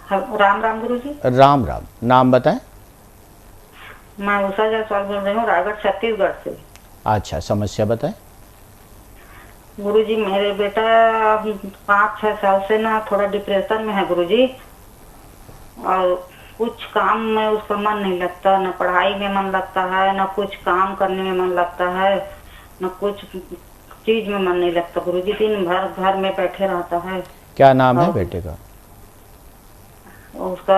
राम राम गुरु जी। राम राम। नाम बताएं। मैं उषा जायसवाल बोल रही हूँ, रायगढ़ छत्तीसगढ़ से। अच्छा, समस्या बताएं। गुरु जी, मेरे बेटा 5-6 साल से ना थोड़ा डिप्रेशन में है गुरु जी। और कुछ काम में उसका मन नहीं लगता, न पढ़ाई में मन लगता है, न कुछ काम करने में मन लगता है, न कुछ चीज में मन नहीं लगता गुरु जी। दिन भर घर में बैठे रहता है। क्या नाम है और बेटे का? उसका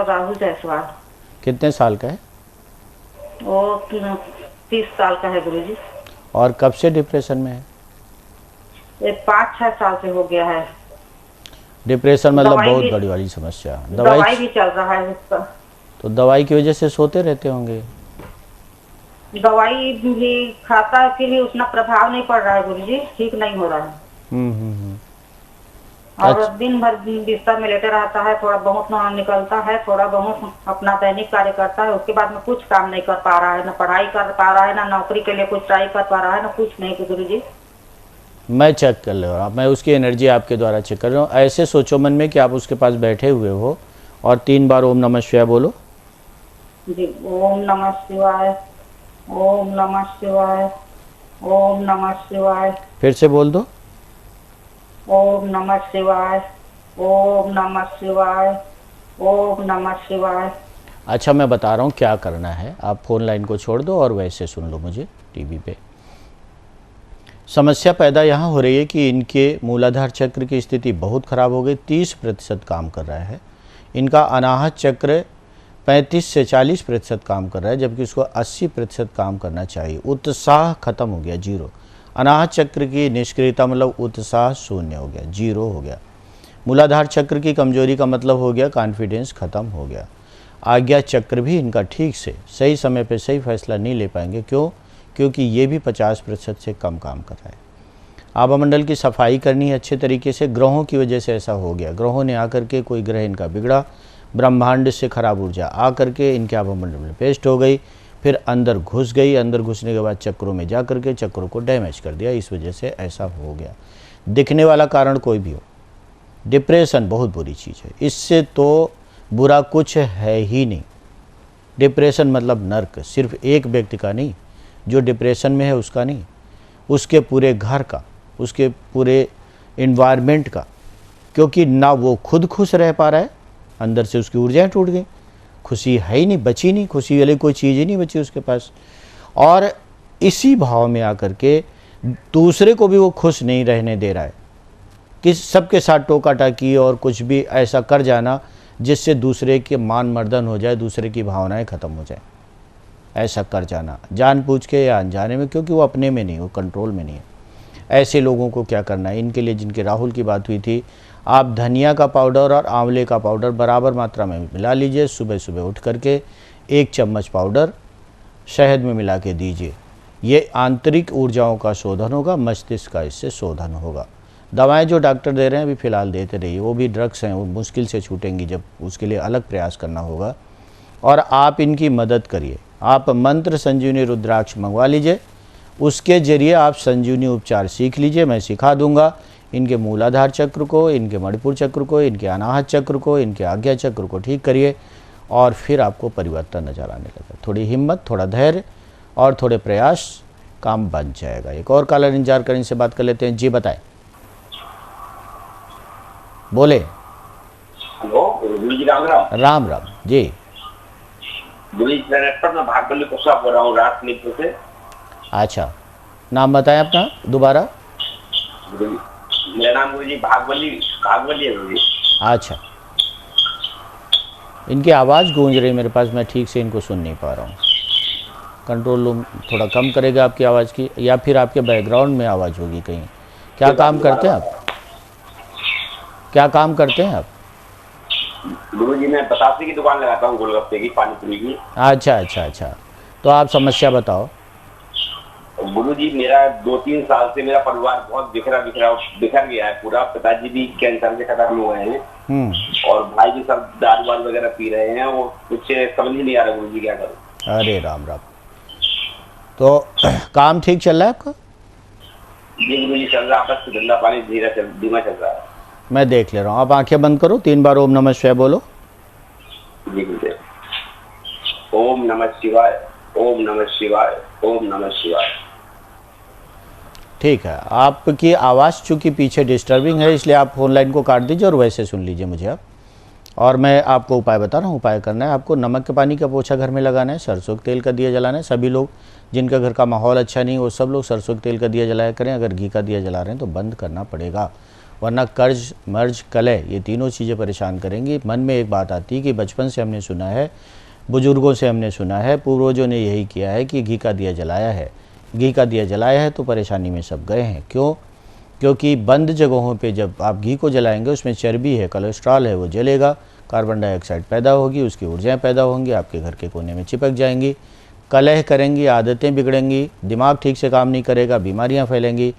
राहुल जायसवाल। कितने साल का है? वो 30 साल का है गुरु जी। और कब से डिप्रेशन में है? ये 5-6 साल से हो गया है। डिप्रेशन मतलब दवाई बहुत भी बड़ी वाली समस्या। दवाई भी चल रहा है उसका। तो दवाई की वजह से सोते रहते होंगे। दवाई भी खाता है, फिर भी उतना प्रभाव नहीं पड़ रहा है गुरु जी, ठीक नहीं हो रहा है। हम्म। और अच्छा। दिन भर बिस्तर में लेटे रहता है, थोड़ा बहुत ना निकलता है, थोड़ा बहुत अपना दैनिक कार्य करता है, उसके बाद में कुछ काम नहीं कर पा रहा है, ना पढ़ाई कर पा रहा है, ना नौकरी के लिए कुछ ट्राई कर पा रहा है, ना कुछ नहीं गुरु जी। मैं चेक कर ले रहा हूँ, मैं उसकी एनर्जी आपके द्वारा चेक कर रहा हूँ। ऐसे सोचो मन में कि आप उसके पास बैठे हुए हो और 3 बार ओम नमः शिवाय बोलो। जी, ओम नमः शिवाय, ओम नमः शिवाय, ओम नमः शिवाय, फिर से बोल दो। ओम नमः शिवाय, ओम नमः शिवाय, ओम नमः शिवाय। अच्छा, मैं बता रहा हूँ क्या करना है। आप फ़ोन लाइन को छोड़ दो और वैसे सुन लो मुझे टीवी पे। समस्या पैदा यहाँ हो रही है कि इनके मूलाधार चक्र की स्थिति बहुत ख़राब हो गई, 30% काम कर रहा है। इनका अनाहत चक्र 35 से 40% काम कर रहा है, जबकि उसको 80% काम करना चाहिए। उत्साह खत्म हो गया, जीरो। अनाहत चक्र की निष्क्रियता मतलब उत्साह शून्य हो गया, जीरो हो गया। मूलाधार चक्र की कमजोरी का मतलब हो गया कॉन्फिडेंस खत्म हो गया। आज्ञा चक्र भी इनका ठीक से सही समय पे सही फैसला नहीं ले पाएंगे। क्यों? क्योंकि ये भी 50% से कम काम कर रहा है। आभामंडल की सफाई करनी है अच्छे तरीके से। ग्रहों की वजह से ऐसा हो गया, ग्रहों ने आकर के, कोई ग्रह इनका बिगड़ा, ब्रह्मांड से खराब ऊर्जा आकर के इनके आभामंडल में पेस्ट हो गई, फिर अंदर घुस गई। अंदर घुसने के बाद चक्रों में जा करके चक्रों को डैमेज कर दिया। इस वजह से ऐसा हो गया। दिखने वाला कारण कोई भी हो, डिप्रेशन बहुत बुरी चीज़ है, इससे तो बुरा कुछ है ही नहीं। डिप्रेशन मतलब नर्क, सिर्फ एक व्यक्ति का नहीं, जो डिप्रेशन में है उसका नहीं, उसके पूरे घर का, उसके पूरे इन्वायरमेंट का। क्योंकि ना वो खुद खुश रह पा रहा है, अंदर से उसकी ऊर्जाएं टूट गई, खुशी है ही नहीं, बची नहीं, खुशी वाली कोई चीज़ ही नहीं बची उसके पास। और इसी भाव में आकर के दूसरे को भी वो खुश नहीं रहने दे रहा है कि सबके साथ टोका टाकी और कुछ भी ऐसा कर जाना जिससे दूसरे के मान मर्दन हो जाए, दूसरे की भावनाएं खत्म हो जाए। ऐसा कर जाना जानबूझ के या अनजाने में, क्योंकि वो अपने में नहीं, वो कंट्रोल में नहीं है। ऐसे लोगों को क्या करना है, इनके लिए जिनके राहुल की बात हुई थी, आप धनिया का पाउडर और आंवले का पाउडर बराबर मात्रा में मिला लीजिए। सुबह सुबह उठ करके 1 चम्मच पाउडर शहद में मिला के दीजिए। ये आंतरिक ऊर्जाओं का शोधन होगा, मस्तिष्क का इससे शोधन होगा। दवाएं जो डॉक्टर दे रहे हैं अभी फ़िलहाल देते रहिए, वो भी ड्रग्स हैं, वो मुश्किल से छूटेंगी, जब उसके लिए अलग प्रयास करना होगा। और आप इनकी मदद करिए। आप मंत्र संजीवनी रुद्राक्ष मंगवा लीजिए, उसके जरिए आप संजीवनी उपचार सीख लीजिए, मैं सिखा दूंगा। इनके मूलाधार चक्र को, इनके मणिपुर चक्र को, इनके अनाहत चक्र को, इनके आज्ञा चक्र को ठीक करिए और फिर आपको परिवर्तन नजर आने लगा। थोड़ी हिम्मत, थोड़ा धैर्य और थोड़े प्रयास, काम बन जाएगा। एक और कॉलर इंतजार करें, इनसे बात कर लेते हैं। जी बताएं, बोले। हेलो गुरु जी, राम राम। राम राम जी। गुरु जी, मैं भागवली प्रसाद बोल रहा हूँ, राजनीति से। अच्छा, नाम बताएं अपना दोबारा। गुरु जी, मेरा नाम गुरु जी भागवली भागवली है गुरु जी। अच्छा, इनकी आवाज़ गूंज रही है मेरे पास, मैं ठीक से इनको सुन नहीं पा रहा हूँ। कंट्रोल रूम थोड़ा कम करेगा आपकी आवाज़ की, या फिर आपके बैकग्राउंड में आवाज़ होगी कहीं। क्या काम करते हैं आप? क्या काम करते हैं आप? गुरु जी, मैं बतासे की दुकान लगाता हूँ, गोलगप्पे की, पानी पूरी की। अच्छा अच्छा अच्छा, तो आप समस्या बताओ। गुरु जी, मेरा 2-3 साल से मेरा परिवार बहुत बिखर गया है पूरा। पिताजी भी कैंसर से खत्म हुए हैं और भाई भी सब दारू वारू वगैरह पी रहे हैं। वो कुछ समझ ही नहीं आ रहा गुरु जी, क्या करूं। अरे राम राम। तो काम ठीक चल रहा है आपका? जी गुरु जी, चल रहा है, बस धंधा पानी धीमा चल रहा है। मैं देख ले रहा हूँ। आप आंखें बंद करो, 3 बार ओम नमः शिवाय बोलो। जी गुरुदेव। ओम नमः शिवाय, ओम नमः शिवाय, ओम नमः शिवाय। ठीक है, आपकी आवाज़ चूँकि पीछे डिस्टर्बिंग है, इसलिए आप फ़ोन लाइन को काट दीजिए और वैसे सुन लीजिए मुझे आप। और मैं आपको उपाय बता रहा हूँ। उपाय करना है आपको, नमक के पानी का पोछा घर में लगाना है, सरसों के तेल का दिया जलाना है। सभी लोग जिनका घर का माहौल अच्छा नहीं, वो सब लोग सरसों के तेल का दिया जलाया करें। अगर घी का दिया जला रहे हैं तो बंद करना पड़ेगा, वरना कर्ज, मर्ज, कलह, ये तीनों चीज़ें परेशान करेंगी। मन में एक बात आती है कि बचपन से हमने सुना है, बुजुर्गों से हमने सुना है, पूर्वजों ने यही किया है कि घी का दिया जलाया है, घी का दिया जलाया है तो परेशानी में सब गए हैं। क्यों? क्योंकि बंद जगहों पे जब आप घी को जलाएंगे, उसमें चर्बी है, कोलेस्ट्रॉल है, वो जलेगा, कार्बन डाइऑक्साइड पैदा होगी, उसकी ऊर्जाएं पैदा होंगी, आपके घर के कोने में चिपक जाएंगी, कलह करेंगी, आदतें बिगड़ेंगी, दिमाग ठीक से काम नहीं करेगा, बीमारियां फैलेंगी,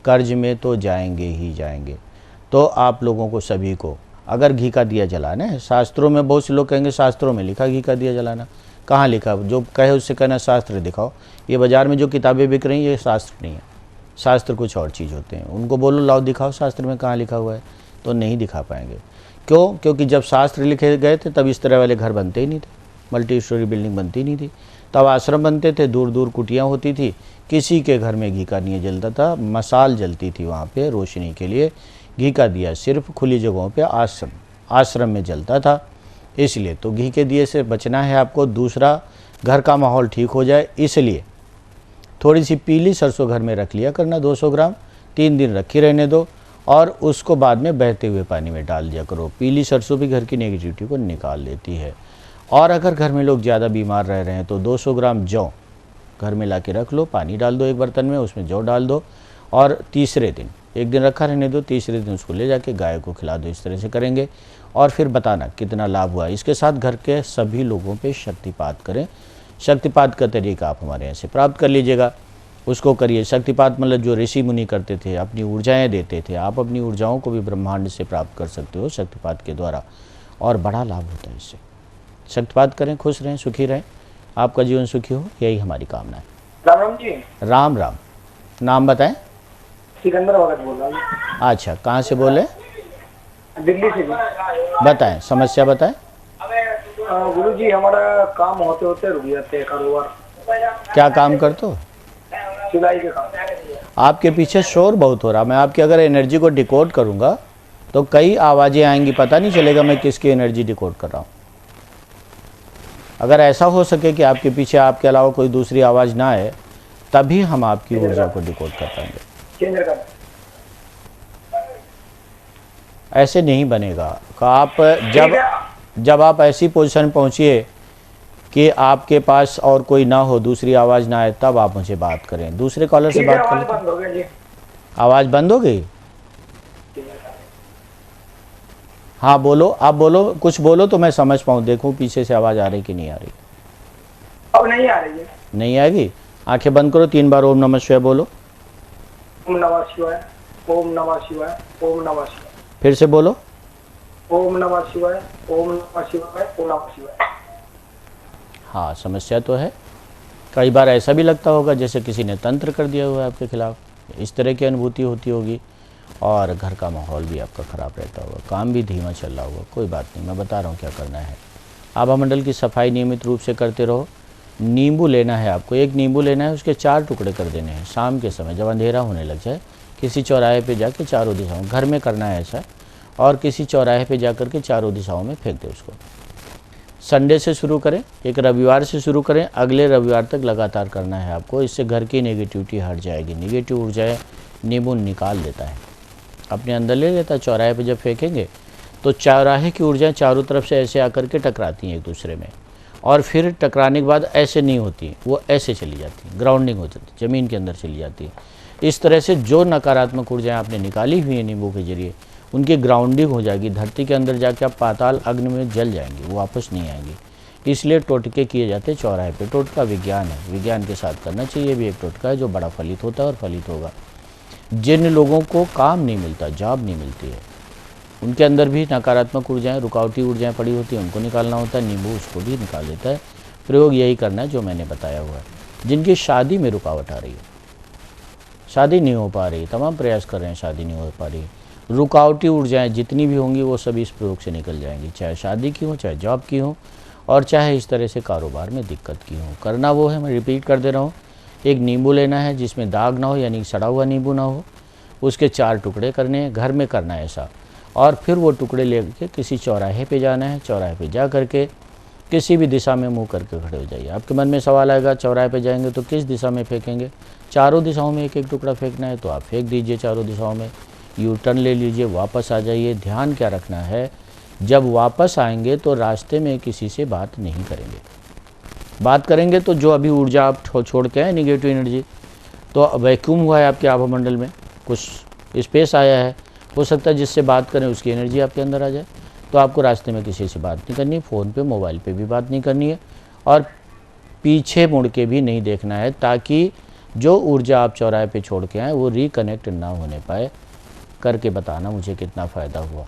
कर्ज में तो जाएंगे ही जाएंगे। तो आप लोगों को सभी को अगर घी का दिया जलाना है, शास्त्रों में बहुत से लोग कहेंगे शास्त्रों में लिखा घी का दिया जलाना, कहाँ लिखा? जो कहे उससे कहना शास्त्र दिखाओ। ये बाज़ार में जो किताबें बिक रही हैं ये शास्त्र नहीं है, शास्त्र कुछ और चीज़ होते हैं। उनको बोलो लाओ दिखाओ शास्त्र में कहाँ लिखा हुआ है, तो नहीं दिखा पाएंगे। क्यों? क्योंकि जब शास्त्र लिखे गए थे तब इस तरह वाले घर बनते ही नहीं थे, मल्टी स्टोरी बिल्डिंग बनती नहीं थी, तब आश्रम बनते थे, दूर दूर कुटियाँ होती थी, किसी के घर में घी का नहीं जलता था, मसाल जलती थी वहाँ पे रोशनी के लिए। घी का दिया सिर्फ खुली जगहों पे आश्रम में जलता था, इसलिए तो घी के दिए से बचना है आपको। दूसरा, घर का माहौल ठीक हो जाए इसलिए थोड़ी सी पीली सरसों घर में रख लिया करना, 200 ग्राम, 3 दिन रखी रहने दो और उसको बाद में बहते हुए पानी में डाल दिया करो। पीली सरसों भी घर की नेगेटिविटी को निकाल देती है। और अगर घर में लोग ज़्यादा बीमार रह रहे हैं तो 200 ग्राम जौ घर में ला के रख लो, पानी डाल दो एक बर्तन में, उसमें जौ डाल दो और तीसरे दिन, एक दिन रखा रहने दो, तीसरे दिन उसको ले जाके गाय को खिला दो। इस तरह से करेंगे और फिर बताना कितना लाभ हुआ। इसके साथ घर के सभी लोगों पे शक्तिपात करें। शक्तिपात का तरीका आप हमारे यहाँ से प्राप्त कर लीजिएगा, उसको करिए। शक्तिपात मतलब जो ऋषि मुनि करते थे, अपनी ऊर्जाएं देते थे, आप अपनी ऊर्जाओं को भी ब्रह्मांड से प्राप्त कर सकते हो शक्तिपात के द्वारा, और बड़ा लाभ होता है इससे। शक्तिपात करें, खुश रहें, सुखी रहें, आपका जीवन सुखी हो, यही हमारी कामना है। राम राम जी। राम राम। नाम बताएं? सिकंदर भगत बोल रहा हूँ। अच्छा, कहाँ से बोले? दिल्ली से जी। बताएं, समस्या बताएं। गुरु जी, हमारा काम होते होते रुक जाते हैं कारोबार। क्या काम करते हो? सिलाई के काम। आपके पीछे शोर बहुत हो रहा, मैं आपकी अगर एनर्जी को डिकोड करूंगा तो कई आवाज़ें आएंगी, पता नहीं चलेगा मैं किसकी एनर्जी डिकोड कर रहा हूँ। अगर ऐसा हो सके कि आपके पीछे आपके अलावा कोई दूसरी आवाज़ ना आए, तभी हम आपकी ऊर्जा को डिकोड कर पाएंगे। ऐसे नहीं बनेगा। आप जब आप ऐसी पोजीशन पहुंचिए कि आपके पास और कोई ना हो, दूसरी आवाज़ ना आए, तब आप मुझे बात करें। दूसरे कॉलर से बात करें। आवाज़ बंद हो गई? हाँ बोलो, आप बोलो, कुछ बोलो तो मैं समझ पाऊँ, देखूँ पीछे से आवाज़ आ रही कि नहीं आ रही। अब नहीं आ रही है। नहीं आएगी? आंखें बंद करो, 3 बार ओम नमः शिवाय बोलो। ओम नमः शिवाय, ओम नमः शिवाय, ओम नमः शिवाय। फिर से बोलो। ओम नमः शिवाय, ओम नमः शिवाय, ओम नमः शिवाय। हाँ, समस्या तो है। कई बार ऐसा भी लगता होगा जैसे किसी ने तंत्र कर दिया हुआ है आपके खिलाफ, इस तरह की अनुभूति होती होगी। और घर का माहौल भी आपका ख़राब रहता होगा, काम भी धीमा चल रहा होगा। कोई बात नहीं, मैं बता रहा हूँ क्या करना है। आभा मंडल की सफाई नियमित रूप से करते रहो। नींबू लेना है आपको, एक नींबू लेना है, उसके 4 टुकड़े कर देने हैं। शाम के समय जब अंधेरा होने लग जाए, किसी चौराहे पे जाके चारों दिशाओं, घर में करना है ऐसा, और किसी चौराहे पे जाकर के चारों दिशाओं में फेंक दे उसको। संडे से शुरू करें, एक रविवार से शुरू करें, अगले रविवार तक लगातार करना है आपको। इससे घर की नेगेटिविटी हट जाएगी। नेगेटिव ऊर्जाएँ नींबू निकाल देता है, अपने अंदर ले लेता है। चौराहे पे जब फेंकेंगे तो चौराहे की ऊर्जाएं चारों तरफ से ऐसे आकर के टकराती हैं एक दूसरे में, और फिर टकराने के बाद ऐसे नहीं होती, वो ऐसे चली जाती, ग्राउंडिंग हो जाती, ज़मीन के अंदर चली जाती है। इस तरह से जो नकारात्मक ऊर्जाएं आपने निकाली हुई है नींबू के जरिए, उनकी ग्राउंडिंग हो जाएगी। धरती के अंदर जाके आप पाताल अग्नि में जल जाएंगी, वो वापस नहीं आएंगी। इसलिए टोटके किए जाते हैं चौराहे पे। टोटका विज्ञान है, विज्ञान के साथ करना चाहिए। भी एक टोटका है जो बड़ा फलित होता है और फलित होगा। जिन लोगों को काम नहीं मिलता, जॉब नहीं मिलती है, उनके अंदर भी नकारात्मक ऊर्जाएं, रुकावटी ऊर्जाएं पड़ी होती हैं, उनको निकालना होता है। नींबू उसको भी निकाल देता है। प्रयोग यही करना है जो मैंने बताया हुआ है। जिनकी शादी में रुकावट आ रही है, शादी नहीं हो पा रही, तमाम प्रयास कर रहे हैं, शादी नहीं हो पा रही, रुकावटी ऊर्जाएं जितनी भी होंगी वो सब इस प्रयोग से निकल जाएंगी, चाहे शादी की हो, चाहे जॉब की हो, और चाहे इस तरह से कारोबार में दिक्कत की हो। करना वो है, मैं रिपीट कर दे रहा हूँ, एक नींबू लेना है जिसमें दाग ना हो, यानी सड़ा हुआ नींबू ना हो, उसके 4 टुकड़े करने हैं, घर में करना है ऐसा, और फिर वो टुकड़े लेके किसी चौराहे पे जाना है। चौराहे पे जा करके किसी भी दिशा में मुंह करके खड़े हो जाइए। आपके मन में सवाल आएगा चौराहे पे जाएंगे तो किस दिशा में फेंकेंगे? चारों दिशाओं में एक एक टुकड़ा फेंकना है, तो आप फेंक दीजिए चारों दिशाओं में। यू टर्न ले लीजिए, वापस आ जाइए। ध्यान क्या रखना है, जब वापस आएंगे तो रास्ते में किसी से बात नहीं करेंगे। बात करेंगे तो जो अभी ऊर्जा आप छोड़ के आए, निगेटिव एनर्जी, तो वैक्यूम हुआ है आपके आभा मंडल में, कुछ स्पेस आया है, हो सकता है जिससे बात करें उसकी एनर्जी आपके अंदर आ जाए। तो आपको रास्ते में किसी से बात नहीं करनी है, फ़ोन पे मोबाइल पे भी बात नहीं करनी है, और पीछे मुड़ के भी नहीं देखना है, ताकि जो ऊर्जा आप चौराहे पे छोड़ के आए वो रिकनेक्ट ना होने पाए। करके बताना मुझे कितना फ़ायदा हुआ।